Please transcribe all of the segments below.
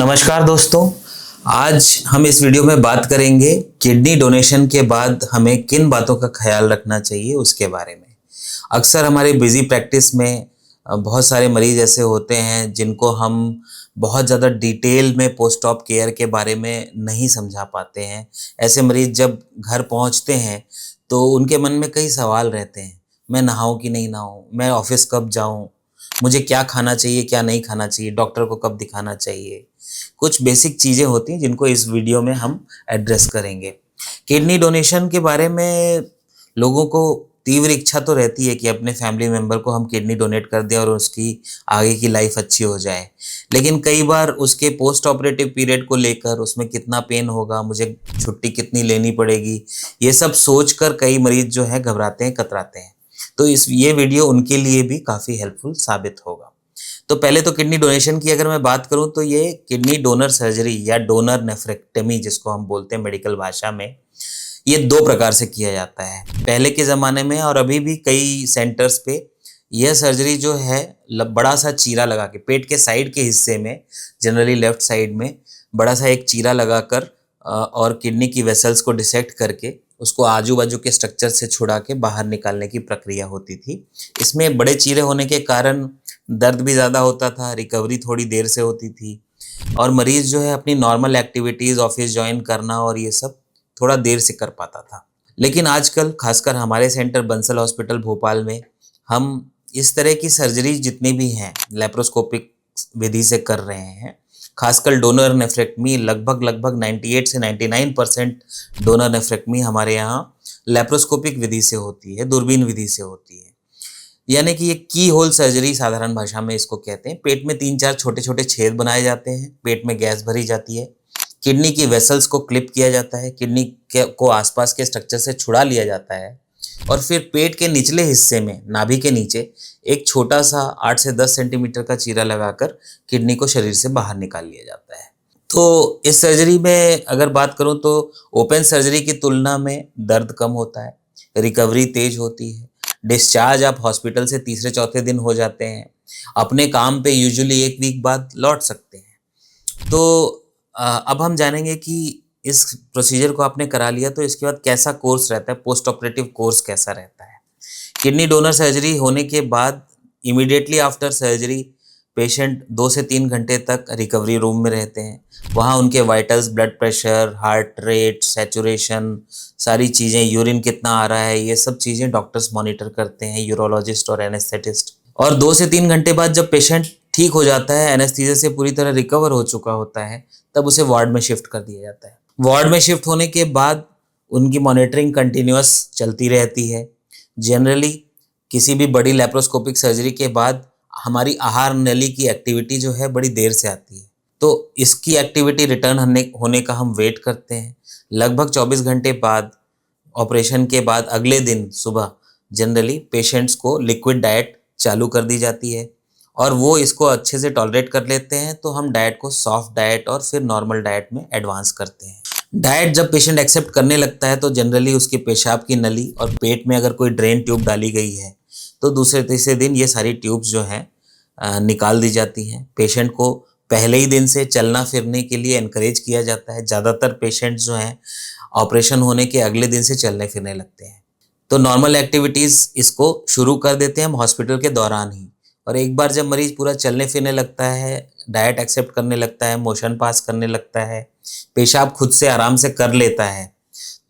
नमस्कार दोस्तों। आज हम इस वीडियो में बात करेंगे किडनी डोनेशन के बाद हमें किन बातों का ख्याल रखना चाहिए उसके बारे में। अक्सर हमारे बिजी प्रैक्टिस में बहुत सारे मरीज ऐसे होते हैं जिनको हम बहुत ज़्यादा डिटेल में पोस्ट ऑप केयर के बारे में नहीं समझा पाते हैं। ऐसे मरीज जब घर पहुंचते हैं तो उनके मन में कई सवाल रहते हैं। मैं नहाऊं कि नहीं नहाऊं, मैं ऑफिस कब जाऊं, मुझे क्या खाना चाहिए क्या नहीं खाना चाहिए, डॉक्टर को कब दिखाना चाहिए। कुछ बेसिक चीज़ें होती हैं जिनको इस वीडियो में हम एड्रेस करेंगे। किडनी डोनेशन के बारे में लोगों को तीव्र इच्छा तो रहती है कि अपने फैमिली मेंबर को हम किडनी डोनेट कर दें और उसकी आगे की लाइफ अच्छी हो जाए, लेकिन कई बार उसके पोस्ट ऑपरेटिव पीरियड को लेकर उसमें कितना पेन होगा, मुझे छुट्टी कितनी लेनी पड़ेगी, ये सब सोचकर कई मरीज जो है घबराते हैं, कतराते हैं। तो ये वीडियो उनके लिए भी काफ़ी हेल्पफुल साबित होगा। तो पहले तो किडनी डोनेशन की अगर मैं बात करूं तो ये किडनी डोनर सर्जरी या डोनर नेफ्रेक्टमी जिसको हम बोलते हैं मेडिकल भाषा में, ये दो प्रकार से किया जाता है। पहले के ज़माने में और अभी भी कई सेंटर्स पे यह सर्जरी जो है बड़ा सा चीरा लगा के पेट के साइड के हिस्से में, जनरली लेफ्ट साइड में बड़ा सा एक चीरा लगाकर और किडनी की वेसल्स को डिसेक्ट करके उसको आजू बाजू के स्ट्रक्चर से छुड़ा के बाहर निकालने की प्रक्रिया होती थी। इसमें बड़े चीरे होने के कारण दर्द भी ज़्यादा होता था, रिकवरी थोड़ी देर से होती थी और मरीज़ जो है अपनी नॉर्मल एक्टिविटीज़, ऑफिस ज्वाइन करना और ये सब थोड़ा देर से कर पाता था। लेकिन आजकल खासकर हमारे सेंटर बंसल हॉस्पिटल भोपाल में हम इस तरह की सर्जरी जितनी भी हैं लेप्रोस्कोपिक विधि से कर रहे हैं। खासकर डोनर नेफ्रेक्टमी लगभग 98 से 99% डोनर नेफ्रेक्टमी हमारे यहाँ लेप्रोस्कोपिक विधि से होती है, दूरबीन विधि से होती है। यानी कि ये की होल सर्जरी साधारण भाषा में इसको कहते हैं। पेट में 3-4 छोटे छोटे छेद बनाए जाते हैं, पेट में गैस भरी जाती है, किडनी की वेसल्स को क्लिप किया जाता है, किडनी को आसपास के स्ट्रक्चर से छुड़ा लिया जाता है और फिर पेट के निचले हिस्से में नाभि के नीचे एक छोटा सा 8 से 10 सेंटीमीटर का चीरा लगाकर किडनी को शरीर से बाहर निकाल लिया जाता है। तो इस सर्जरी में अगर बात करूं तो ओपन सर्जरी की तुलना में दर्द कम होता है, रिकवरी तेज होती है, डिस्चार्ज आप हॉस्पिटल से तीसरे चौथे दिन हो जाते हैं, अपने काम पे यूजुअली 1 वीक बाद लौट सकते हैं। तो अब हम जानेंगे कि इस प्रोसीजर को आपने करा लिया तो इसके बाद कैसा कोर्स रहता है, पोस्ट ऑपरेटिव कोर्स कैसा रहता है। किडनी डोनर सर्जरी होने के बाद इमीडिएटली आफ्टर सर्जरी पेशेंट 2 से 3 घंटे तक रिकवरी रूम में रहते हैं। वहाँ उनके vitals, blood pressure, heart rate, saturation, सारी चीज़ें, यूरिन कितना आ रहा है, ये सब चीज़ें डॉक्टर्स मॉनिटर करते हैं, यूरोलॉजिस्ट और एनेस्थेटिस्ट। और 2 से 3 घंटे बाद जब पेशेंट ठीक हो जाता है, एनेस्थीसिया से पूरी तरह रिकवर हो चुका होता है, तब उसे वार्ड में शिफ्ट कर दिया जाता है। वार्ड में शिफ्ट होने के बाद उनकी मॉनिटरिंग कंटिन्यूअस चलती रहती है। जनरली किसी भी बड़ी लेप्रोस्कोपिक सर्जरी के बाद हमारी आहार नली की एक्टिविटी जो है बड़ी देर से आती है, तो इसकी एक्टिविटी रिटर्न होने का हम वेट करते हैं। लगभग 24 घंटे बाद ऑपरेशन के बाद अगले दिन सुबह जनरली पेशेंट्स को लिक्विड डाइट चालू कर दी जाती है और वो इसको अच्छे से टॉलरेट कर लेते हैं, तो हम डाइट को सॉफ्ट डाइट और फिर नॉर्मल डाइट में एडवांस करते हैं। डाइट जब पेशेंट एक्सेप्ट करने लगता है तो जनरली उसके पेशाब की नली और पेट में अगर कोई ड्रेन ट्यूब डाली गई है तो दूसरे तीसरे दिन ये सारी ट्यूब्स जो हैं निकाल दी जाती हैं। पेशेंट को पहले ही दिन से चलना फिरने के लिए एनकरेज किया जाता है। ज़्यादातर पेशेंट्स जो हैं ऑपरेशन होने के अगले दिन से चलने फिरने लगते हैं। तो नॉर्मल एक्टिविटीज़ इसको शुरू कर देते हैं हम हॉस्पिटल के दौरान ही, और एक बार जब मरीज़ पूरा चलने फिरने लगता है, डाइट एक्सेप्ट करने लगता है, मोशन पास करने लगता है, पेशाब खुद से आराम से कर लेता है,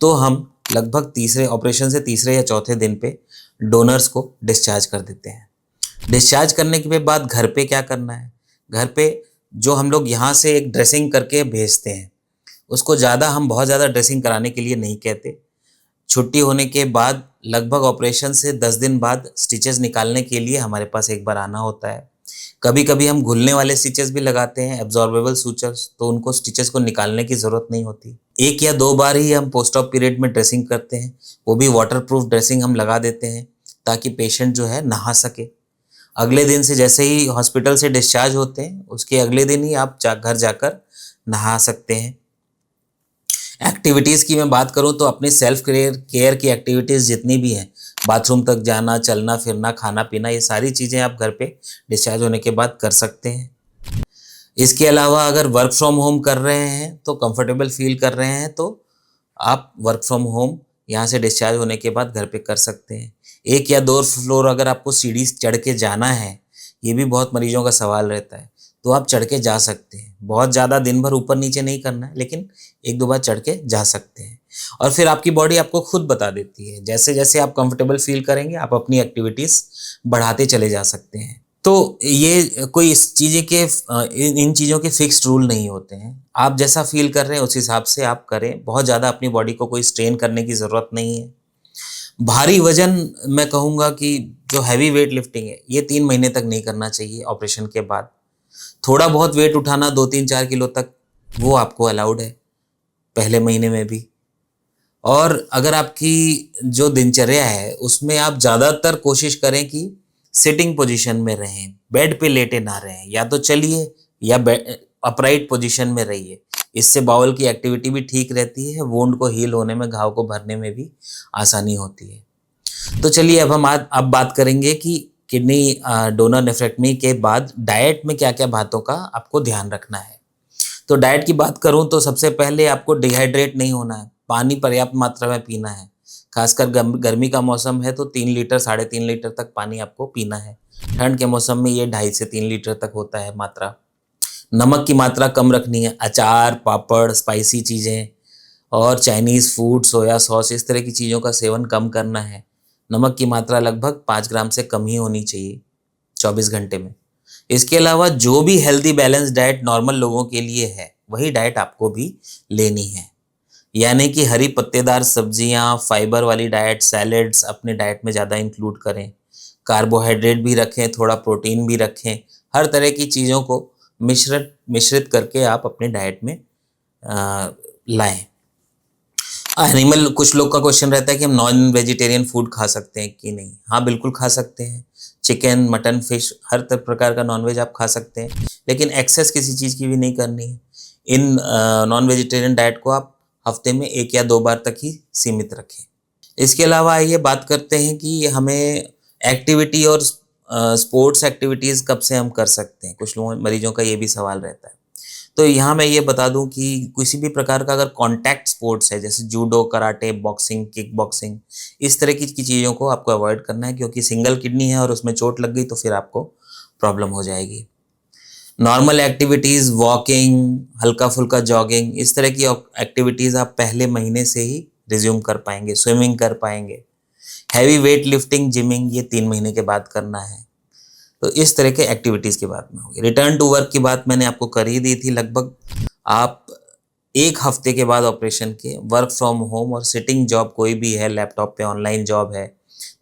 तो हम लगभग ऑपरेशन से तीसरे या चौथे दिन पे डोनर्स को डिस्चार्ज कर देते हैं। डिस्चार्ज करने के बाद घर पे क्या करना है, घर पे जो हम लोग यहाँ से एक ड्रेसिंग करके भेजते हैं उसको हम बहुत ज़्यादा ड्रेसिंग कराने के लिए नहीं कहते। छुट्टी होने के बाद लगभग ऑपरेशन से 10 दिन बाद स्टिचेस निकालने के लिए हमारे पास एक बार आना होता है। कभी कभी हम घुलने वाले स्टिचेस भी लगाते हैं, एब्जॉर्बेबल सूचर्स, तो उनको स्टिचेस को निकालने की ज़रूरत नहीं होती। 1 या 2 बार ही हम पोस्ट ऑप पीरियड में ड्रेसिंग करते हैं, वो भी वाटरप्रूफ ड्रेसिंग हम लगा देते हैं ताकि पेशेंट जो है नहा सके। अगले दिन से जैसे ही हॉस्पिटल से डिस्चार्ज होते हैं उसके अगले दिन ही आप घर जाकर नहा सकते हैं। एक्टिविटीज़ की मैं बात करूं तो अपने सेल्फ केयर की एक्टिविटीज़ जितनी भी हैं, बाथरूम तक जाना, चलना फिरना, खाना पीना, ये सारी चीज़ें आप घर पे डिस्चार्ज होने के बाद कर सकते हैं। इसके अलावा अगर वर्क फ्रॉम होम कर रहे हैं तो कंफर्टेबल फील कर रहे हैं तो आप वर्क फ्रॉम होम यहाँ से डिस्चार्ज होने के बाद घर पे कर सकते हैं। 1 या 2 फ्लोर अगर आपको सीढ़ी चढ़ के जाना है, ये भी बहुत मरीजों का सवाल रहता है, तो आप चढ़ के जा सकते हैं। बहुत ज़्यादा दिन भर ऊपर-नीचे नहीं करना है, लेकिन 1-2 बार चढ़ के जा सकते हैं। और फिर आपकी बॉडी आपको खुद बता देती है, जैसे-जैसे आप कंफर्टेबल फील करेंगे, आप अपनी एक्टिविटीज़ बढ़ाते चले जा सकते हैं। तो ये कोई इस चीज़ें के इन चीज़ों के फिक्स्ड रूल नहीं होते हैं। आप जैसा फ़ील कर रहे हैं उस हिसाब से आप करें। बहुत ज़्यादा अपनी बॉडी को कोई स्ट्रेन करने की ज़रूरत नहीं है। भारी वज़न मैं कहूँगा कि जो हैवी वेट लिफ्टिंग है, ये 3 महीने तक नहीं करना चाहिए ऑपरेशन के बाद। थोड़ा बहुत वेट उठाना 2, 3, 4 किलो तक वो आपको अलाउड है, पहले महीने में भी। और अगर आपकी जो दिनचर्या है, उसमें आप ज़्यादातर कोशिश करें कि सिटिंग पोजीशन में रहें, बेड पे लेटे ना रहें, या तो चलिए या अपराइट पोजीशन में रहिए। इससे बाउल की एक्टिविटी भी ठीक रहती है, वुंड को हील होने में, घाव को भरने में भी आसानी होती है। तो चलिए अब हम आज अब बात करेंगे कि किडनी डोनर नेफ्रेक्टमी के बाद डाइट में क्या-क्या बातों का आपको ध्यान रखना है। तो डाइट की बात करूँ तो सबसे पहले आपको डिहाइड्रेट नहीं होना है, पानी पर्याप्त मात्रा में पीना है। खासकर गर्मी का मौसम है तो 3 लीटर, साढ़े 3 लीटर तक पानी आपको पीना है। ठंड के मौसम में ये 2.5 से 3 लीटर तक होता है मात्रा। नमक की मात्रा कम रखनी है, अचार, पापड़, स्पाइसी चीज़ें और चाइनीज़ फूड, सोया सॉस, इस तरह की चीज़ों का सेवन कम करना है। नमक की मात्रा लगभग 5 ग्राम से कम ही होनी चाहिए 24 घंटे में। इसके अलावा जो भी हेल्दी बैलेंस डाइट नॉर्मल लोगों के लिए है, वही डाइट आपको भी लेनी है। यानी कि हरी पत्तेदार सब्जियां, फाइबर वाली डाइट, सैलेड्स अपने डाइट में ज़्यादा इंक्लूड करें। कार्बोहाइड्रेट भी रखें, थोड़ा प्रोटीन भी रखें। हर तरह की चीज़ों को मिश्रित करके आप अपने डाइट में लाएं। एनिमल, कुछ लोग का क्वेश्चन रहता है कि हम नॉन वेजिटेरियन फूड खा सकते हैं कि नहीं। हाँ, बिल्कुल खा सकते हैं। चिकन, मटन, फिश, हर प्रकार का नॉनवेज आप खा सकते हैं, लेकिन एक्सेस किसी चीज़ की भी नहीं करनी है। इन नॉन वेजिटेरियन डाइट को आप हफ्ते में 1 या 2 बार तक ही सीमित रखें। इसके अलावा आइए बात करते हैं कि हमें एक्टिविटी और स्पोर्ट्स एक्टिविटीज़ कब से हम कर सकते हैं। कुछ लोगों मरीजों का ये भी सवाल रहता है। तो यहाँ मैं ये बता दूं कि किसी भी प्रकार का अगर कॉन्टैक्ट स्पोर्ट्स है, जैसे judo, karate, boxing, kick boxing, इस तरह की चीज़ों को आपको अवॉइड करना है, क्योंकि सिंगल किडनी है और उसमें चोट लग गई तो फिर आपको प्रॉब्लम हो जाएगी। नॉर्मल एक्टिविटीज़, वॉकिंग, हल्का फुल्का जॉगिंग, इस तरह की एक्टिविटीज़ आप पहले महीने से ही रिज्यूम कर पाएंगे। स्विमिंग कर पाएंगे। हैवी वेट लिफ्टिंग, जिमिंग, ये 3 महीने के बाद करना है। तो इस तरह के एक्टिविटीज़ की बात में होगी। रिटर्न टू वर्क की बात मैंने आपको कर ही दी थी। लगभग आप 1 हफ्ते के बाद ऑपरेशन के वर्क फ्रॉम होम और सिटिंग जॉब कोई भी है, लैपटॉप पे ऑनलाइन जॉब है,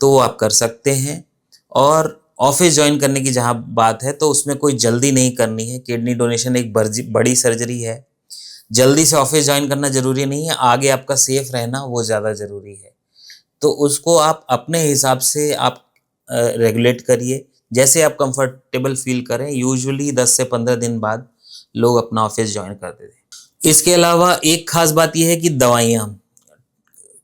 तो वो आप कर सकते हैं। और ऑफिस ज्वाइन करने की जहाँ बात है तो उसमें कोई जल्दी नहीं करनी है। किडनी डोनेशन एक बड़ी सर्जरी है। जल्दी से ऑफिस ज्वाइन करना ज़रूरी नहीं है, आगे आपका सेफ रहना वो ज़्यादा ज़रूरी है। तो उसको आप अपने हिसाब से आप रेगुलेट करिए, जैसे आप कंफर्टेबल फील करें। यूजुअली 10 से 15 दिन बाद लोग अपना ऑफिस ज्वाइन कर देते हैं। इसके अलावा एक खास बात यह है कि दवाइयाँ,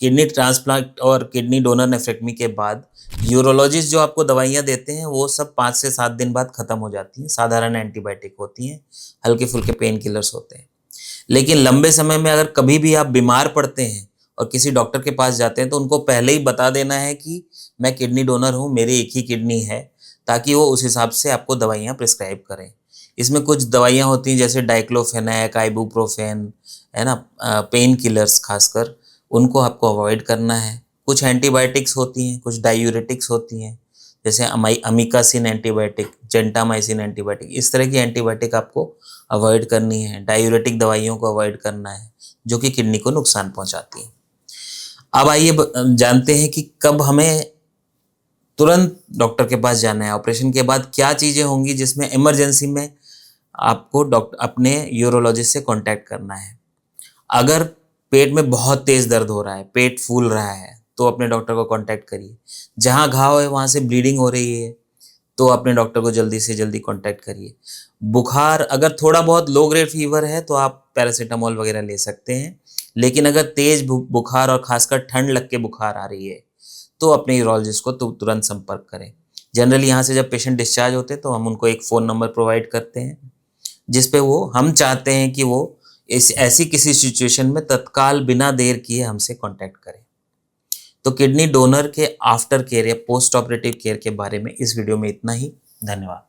किडनी ट्रांसप्लांट और किडनी डोनर नेफ्रेक्टमी के बाद यूरोलॉजिस्ट जो आपको दवाइयाँ देते हैं वो सब 5 से 7 दिन बाद ख़त्म हो जाती हैं। साधारण एंटीबायोटिक होती हैं, हल्के फुल्के पेन किलर्स होते हैं। लेकिन लंबे समय में अगर कभी भी आप बीमार पड़ते हैं और किसी डॉक्टर के पास जाते हैं तो उनको पहले ही बता देना है कि मैं किडनी डोनर हूँ, मेरी एक ही किडनी है, ताकि वो उस हिसाब से आपको दवाइयाँ प्रिस्क्राइब करें। इसमें कुछ दवाइयाँ होती हैं जैसे डाइक्लोफेनेक, आइबुप्रोफेन, है ना, पेन किलर्स खासकर, उनको आपको अवॉइड करना है। कुछ एंटीबायोटिक्स होती हैं, कुछ डायूरेटिक्स होती हैं, जैसे अमीकासिन एंटीबायोटिक, जेंटामाइसिन एंटीबायोटिक, इस तरह की एंटीबायोटिक आपको अवॉइड करनी है। डायूरेटिक दवाइयों को अवॉइड करना है जो कि किडनी को नुकसान पहुंचाती हैं। अब आइए जानते हैं कि कब हमें तुरंत डॉक्टर के पास जाना है। ऑपरेशन के बाद क्या चीज़ें होंगी जिसमें इमरजेंसी में आपको डॉक्टर अपने यूरोलॉजिस्ट से कांटेक्ट करना है। अगर पेट में बहुत तेज़ दर्द हो रहा है, पेट फूल रहा है, तो अपने डॉक्टर को कांटेक्ट करिए। जहाँ घाव है वहाँ से ब्लीडिंग हो रही है तो अपने डॉक्टर को जल्दी से जल्दी कांटेक्ट करिए। बुखार, अगर थोड़ा बहुत लो ग्रेड फीवर है तो आप पैरासीटामोल वगैरह ले सकते हैं, लेकिन अगर तेज बुखार और खासकर ठंड लग के बुखार आ रही है तो अपने यूरोलॉजिस्ट को तुरंत संपर्क करें। जनरली यहाँ से जब पेशेंट डिस्चार्ज होते हैं तो हम उनको एक फ़ोन नंबर प्रोवाइड करते हैं, जिस पे वो हम चाहते हैं कि वो इस ऐसी किसी सिचुएशन में तत्काल बिना देर किए हमसे कांटेक्ट करें। तो किडनी डोनर के आफ्टर केयर या पोस्ट ऑपरेटिव केयर के बारे में इस वीडियो में इतना ही। धन्यवाद।